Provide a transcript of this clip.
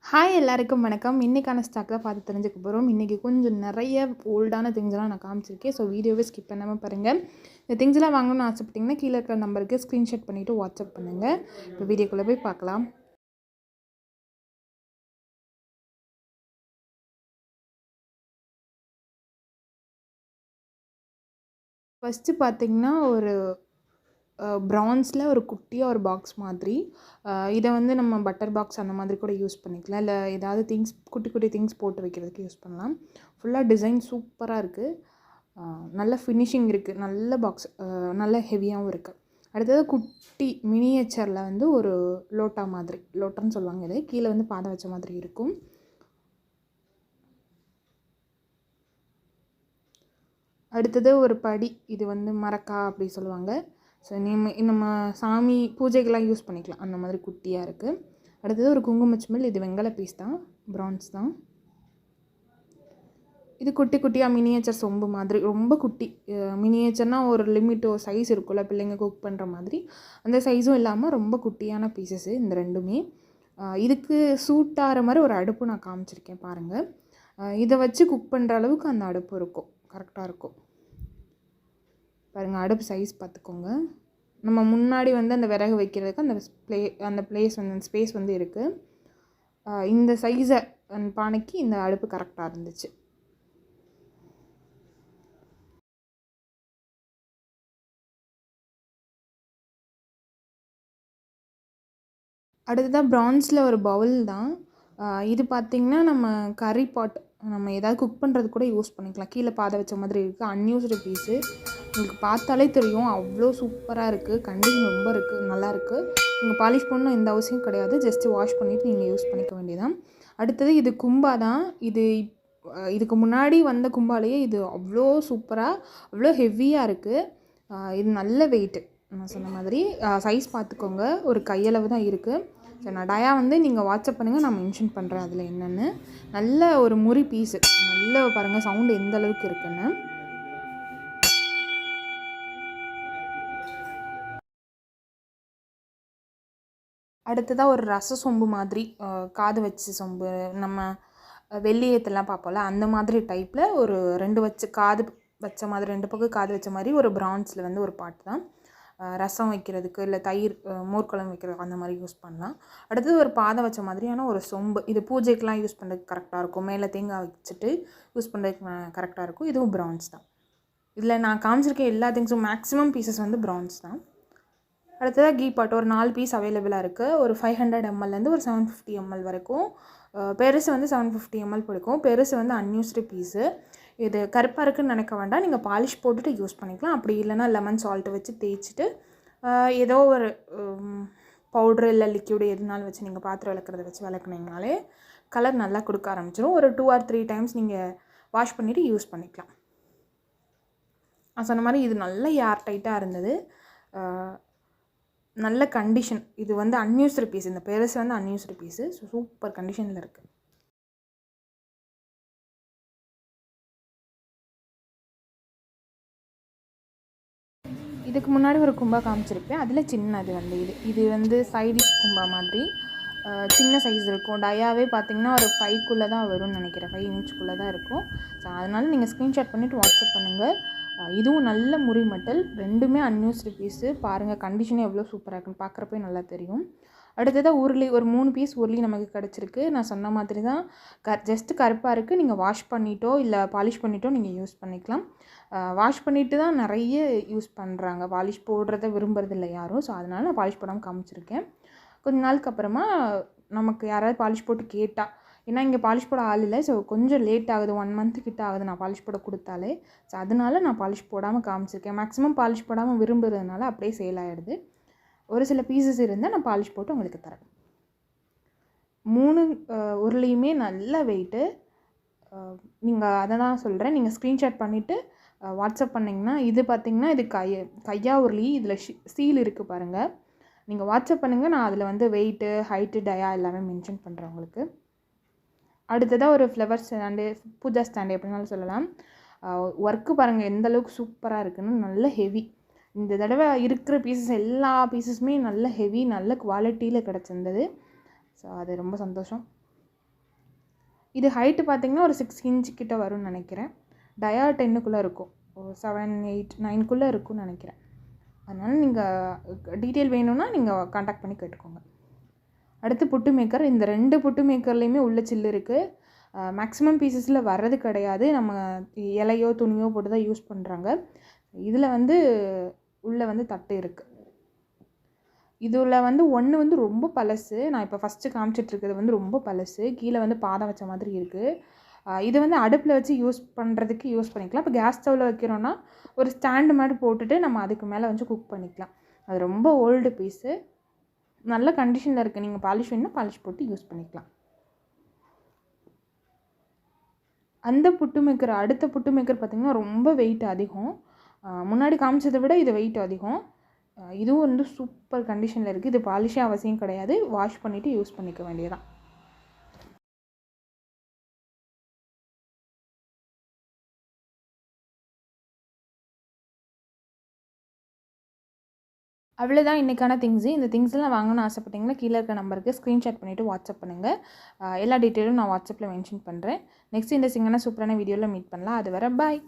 Hi எல்லாருக்கும் வணக்கம். இன்றைக்கான ஸ்டாக் தான் பார்த்து தெரிஞ்சுக்க போகிறோம். இன்றைக்கி கொஞ்சம் நிறைய ஓல்டான திங்ஸ்லாம் நான் காமிச்சிருக்கேன். ஸோ வீடியோவே ஸ்கிப் பண்ணாமல் பாருங்கள். இந்த திங்ஸ்லாம் வாங்கணும்னு ஆசைப்பட்டிங்கன்னா கீழே இருக்கிற நம்பருக்கு ஸ்க்ரீன்ஷாட் பண்ணிவிட்டு வாட்ஸ்அப் பண்ணுங்கள். இப்போ வீடியோக்குள்ளே போய் பார்க்கலாம். ஃபஸ்ட்டு பார்த்திங்கன்னா ஒரு ப்ரான்ஸில் ஒரு குட்டியாக ஒரு பாக்ஸ் மாதிரி. இதை வந்து நம்ம பட்டர் பாக்ஸ் அந்த மாதிரி கூட யூஸ் பண்ணிக்கலாம். இல்லை ஏதாவது திங்ஸ் குட்டி குட்டி திங்ஸ் போட்டு வைக்கிறதுக்கு யூஸ் பண்ணலாம். ஃபுல்லாக டிசைன் சூப்பராக இருக்குது. நல்ல ஃபினிஷிங் இருக்குது. நல்ல பாக்ஸ், நல்ல ஹெவியாகவும் இருக்குது. அடுத்தது குட்டி மினியேச்சரில் வந்து ஒரு லோட்டா மாதிரி, லோட்டான்னு சொல்லுவாங்க. இது கீழே வந்து பாதை வச்ச மாதிரி இருக்கும். அடுத்தது ஒரு படி, இது வந்து மரக்கா அப்படி சொல்லுவாங்க. ஸோ நம்ம சாமி பூஜைக்கெலாம் யூஸ் பண்ணிக்கலாம். அந்த மாதிரி குட்டியாக இருக்குது. அடுத்தது ஒரு குங்குமச்சிமிழ், இது வெங்கல பீஸ் தான், ப்ரான்ஸ் தான். இது குட்டி குட்டியாக மினியேச்சர் சொம்பு மாதிரி, ரொம்ப குட்டி. மினியேச்சர்னால் ஒரு லிமிட் சைஸ் இருக்குல்ல, பிள்ளைங்க குக் பண்ணுற மாதிரி. அந்த சைஸும் இல்லாமல் ரொம்ப குட்டியான பீசஸ்ஸு இந்த ரெண்டுமே. இதுக்கு சூட் ஆகிற மாதிரி ஒரு அடுப்பு நான் காமிச்சிருக்கேன் பாருங்கள். இதை வச்சு குக் பண்ணுற அளவுக்கு அந்த அடுப்பு இருக்கும், கரெக்டாக இருக்கும் பாருங்கள். அடுப்பு சைஸ் பார்த்துக்கோங்க. நம்ம முன்னாடி வந்து அந்த விறகு வைக்கிறதுக்கு அந்த பிளேஸ் வந்து அந்த ஸ்பேஸ் வந்து இருக்குது. இந்த சைஸை அந்த பானைக்கு இந்த அடுப்பு கரெக்டாக இருந்துச்சு. அடுத்ததாக ப்ரான்ஸில் ஒரு பவுல் தான். இது பார்த்திங்கன்னா நம்ம கறி பாட், நம்ம ஏதாவது குக் பண்ணுறது கூட யூஸ் பண்ணிக்கலாம். கீழே பாதை வச்ச மாதிரி இருக்குது. அன்யூஸ்டு பீஸு, உங்களுக்கு பார்த்தாலே தெரியும் அவ்வளோ சூப்பராக இருக்குது. கண்டிஷன் ரொம்ப இருக்குது, நல்லாயிருக்கு. நீங்கள் பாலிஷ் பண்ணணும் எந்த அவசியம் கிடையாது. ஜஸ்ட்டு வாஷ் பண்ணிவிட்டு நீங்கள் யூஸ் பண்ணிக்க வேண்டியதான். அடுத்தது இது கும்பா தான். இதுக்கு முன்னாடி வந்த கும்பாலேயே இது அவ்வளோ சூப்பராக, அவ்வளோ ஹெவியாக இருக்குது. இது நல்ல வெயிட்டு. நான் சொன்ன மாதிரி சைஸ் பார்த்துக்கோங்க. ஒரு கையளவு தான் இருக்குது. ஸோ நான் டயா வந்து நீங்கள் வாட்ஸ்அப் பண்ணுங்கள், நான் மென்ஷன் பண்ணுறேன் அதில் என்னென்னு. நல்ல ஒரு முறி பீஸு, நல்ல பாருங்கள் சவுண்டு எந்த அளவுக்கு இருக்குன்னு. அடுத்ததாக ஒரு ரச சொம்பு மாதிரி, காது வச்ச சொம்பு, நம்ம வெள்ளியத்தெல்லாம் பார்ப்போம்ல அந்த மாதிரி டைப்பில் ஒரு 2 காது வச்ச மாதிரி, 2 பக்கம் காது வச்ச மாதிரி ஒரு ப்ரான்ஸில் வந்து ஒரு பாட்டு தான். ரசம் வைக்கிறதுக்கு, இல்லை தயிர் மோர்க்குழம்பு வைக்கிறதுக்கு அந்த மாதிரி யூஸ் பண்ணலாம். அடுத்தது ஒரு பாதை வச்ச மாதிரியான ஒரு சொம்பு. இது பூஜைக்கெலாம் யூஸ் பண்ணுறதுக்கு கரெக்டாக இருக்கும். மேலே தேங்காய் வச்சுட்டு யூஸ் பண்ணுறதுக்கு கரெக்டாக இருக்கும். இதுவும் ப்ரான்ஸ் தான். இதில் நான் காமிச்சிருக்க எல்லா திங்ஸும் மேக்ஸிமம் பீசஸ் வந்து ப்ரான்ஸ் தான். அடுத்ததாக கீ பாட் ஒரு 4 பீஸ் அவைலபிளாக இருக்குது. ஒரு 500 mlலேருந்து ஒரு 750 ml வரைக்கும். பெருசு வந்து 750 ml பிடிக்கும். பெருசு வந்து அன்யூஸ்டு பீஸு. இது கருப்பாக இருக்குதுன்னு நினைக்க வேண்டாம். நீங்கள் பாலிஷ் போட்டுட்டு யூஸ் பண்ணிக்கலாம். அப்படி இல்லைனா லெமன் சால்ட்டு வச்சு தேய்ச்சிட்டு ஏதோ ஒரு பவுட்ரு இல்லை லிக்யூடு எதுனாலும் வச்சு நீங்கள் பாத்திரம் விளக்குறத வச்சு விளக்குனீங்கனாலே கலர் நல்லா கொடுக்க ஆரம்பிச்சிடும். ஒரு 2 or 3 டைம்ஸ் நீங்கள் வாஷ் பண்ணிவிட்டு யூஸ் பண்ணிக்கலாம். நான் சொன்ன மாதிரி இது நல்ல ஏர் டைட்டாக இருந்தது, நல்ல கண்டிஷன். இது வந்து அன்யூஸ்டு பீஸ். இந்த பெருசு வந்து அன்யூஸ்டு பீஸு. ஸோ சூப்பர் கண்டிஷனில் இருக்குது. இதுக்கு முன்னாடி ஒரு கும்பா காமிச்சிருப்பேன். அதில் சின்னது வந்து இது வந்து சைடிஷ் கும்பா மாதிரி சின்ன சைஸ் இருக்கும். டயாவே பார்த்திங்கன்னா ஒரு 5க்குள்ளே தான் வரும்னு நினைக்கிறேன். 5 inchக்குள்ளே தான் இருக்கும். ஸோ அதனால் நீங்கள் ஸ்க்ரீன்ஷாட் பண்ணிவிட்டு வாட்ஸ்அப் பண்ணுங்கள். இதுவும் நல்ல முறி மெட்டல், ரெண்டுமே அன்யூஸ்டு பீஸு. பாருங்கள் கண்டிஷனே எவ்வளோ சூப்பராக இருக்குன்னு பார்க்குறப்பே நல்லா தெரியும். அடுத்ததாக உருளி ஒரு 3 பீஸ் உருளி நமக்கு கிடச்சிருக்கு. நான் சொன்ன மாதிரி தான் ஜஸ்ட்டு கருப்பாக இருக்குது. நீங்கள் வாஷ் பண்ணிட்டோ இல்லை பாலிஷ் பண்ணிட்டோ நீங்கள் யூஸ் பண்ணிக்கலாம். வாஷ் பண்ணிவிட்டு தான் நிறைய யூஸ் பண்ணுறாங்க. பாலிஷ் போடுறத விரும்புறதில்லை யாரும். ஸோ அதனால் நான் பாலிஷ் போடாமல் காமிச்சிருக்கேன். கொஞ்ச நாளுக்கு அப்புறமா நமக்கு யாராவது பாலிஷ் போட்டு கேட்டால், ஏன்னா இங்கே பாலிஷ் போட ஆள் இல்லை. ஸோ கொஞ்சம் லேட் ஆகுது, 1 month கிட்ட ஆகுது நான் பாலிஷ் போட கொடுத்தாலே. ஸோ அதனால நான் பாலிஷ் போடாமல் காமிச்சிருக்கேன். மேக்ஸிமம் பாலிஷ் போடாமல் விரும்புறதுனால அப்படியே சேல் ஆகிடுது. ஒரு சில பீசஸ் இருந்தால் நான் பாலிஷ் போட்டு உங்களுக்கு தரேன். 3 உருளையுமே நல்ல வெயிட்டு. நீங்கள் அதை தான் சொல்கிறேன். நீங்கள் ஸ்க்ரீன்ஷாட் பண்ணிவிட்டு வாட்ஸ்அப் பண்ணிங்கன்னா, இது பார்த்திங்கன்னா இது கையா உருளி. இதில் சீல் இருக்குது பாருங்கள். நீங்கள் வாட்ஸ்அப் பண்ணுங்கள், நான் அதில் வந்து வெயிட்டு, ஹைட்டு, டயா எல்லாமே மென்ஷன் பண்ணுறேன் உங்களுக்கு. அடுத்ததாக ஒரு ஃப்ளவர் ஸ்டாண்டு, பூஜா ஸ்டாண்டு எப்படினாலும் சொல்லலாம். ஒர்க்கு பாருங்கள் எந்த அளவுக்கு சூப்பராக இருக்குன்னு. நல்ல ஹெவி. இந்த தடவை இருக்கிற பீசஸ் எல்லா பீசஸுமே நல்ல ஹெவி, நல்ல குவாலிட்டியில் கிடச்சிருந்தது. ஸோ அது ரொம்ப சந்தோஷம். இது ஹைட்டு பார்த்திங்கன்னா ஒரு 6 இன்ச் கிட்ட வரும்னு நினைக்கிறேன். டயா 10க்குள்ளே இருக்கும், 7, 8, 9க்குள்ளே இருக்கும்னு நினைக்கிறேன். அதனால் நீங்கள் டீட்டெயில் வேணும்னா நீங்கள் காண்டாக்ட் பண்ணி கேட்டுக்கோங்க. அடுத்து புட்டு மேக்கர். இந்த 2 புட்டு மேக்கர்லேயுமே உள்ள சில்லு இருக்குது. மேக்ஸிமம் பீசஸில் வர்றது கிடையாது, நம்ம இலையோ துணியோ போட்டு தான் யூஸ் பண்ணுறாங்க. இதில் வந்து உள்ளே வந்து தட்டு இருக்குது. இதில் வந்து ஒன்று வந்து ரொம்ப பழசு, நான் இப்போ ஃபஸ்ட்டு காமிச்சிட்ருக்கிறது வந்து ரொம்ப பழசு, கீழே வந்து பாதம் வச்ச மாதிரி இருக்குது. இது வந்து அடுப்பில் வச்சு யூஸ் பண்ணுறதுக்கு யூஸ் பண்ணிக்கலாம். இப்போ கேஸ் ஸ்டவ்வில் வைக்கிறோன்னா ஒரு ஸ்டாண்டு மாதிரி போட்டுட்டு நம்ம அதுக்கு மேலே வந்து குக் பண்ணிக்கலாம். அது ரொம்ப ஓல்டு பீஸு, நல்ல கண்டிஷனில் இருக்குது. நீங்கள் பாலிஷ் வேணுன்னா பாலிஷ் போட்டு யூஸ் பண்ணிக்கலாம். அந்த புட்டு மேக்கர், அடுத்த புட்டு மேக்கர் பார்த்திங்கன்னா ரொம்ப வெயிட் அதிகம். முன்னாடி காமிச்சதை விட இது வெயிட் அதிகம். இதுவும் வந்து சூப்பர் கண்டிஷனில் இருக்குது. இது பாலிஷே அவசியம் கிடையாது, வாஷ் பண்ணிவிட்டு யூஸ் பண்ணிக்க வேண்டியதான். அவ்வளோதான் இன்றைக்கான திங்ஸு. இந்த திங்ஸ்லாம் வாங்கணும்னு ஆசைப்பட்டீங்கன்னா கீழே இருக்க நம்பருக்கு ஸ்க்ரீன்ஷாட் பண்ணிவிட்டு வாட்ஸ்அப் பண்ணுங்கள். எல்லா டீட்டெயிலும் நான் வாட்ஸ்அப்பில் மென்ஷன் பண்ணுறேன். நெக்ஸ்ட் இன்ட்ரெஸ்டிங்கான சூப்பரான வீடியோவில் மீட் பண்ணலாம். அது வரை பாய்.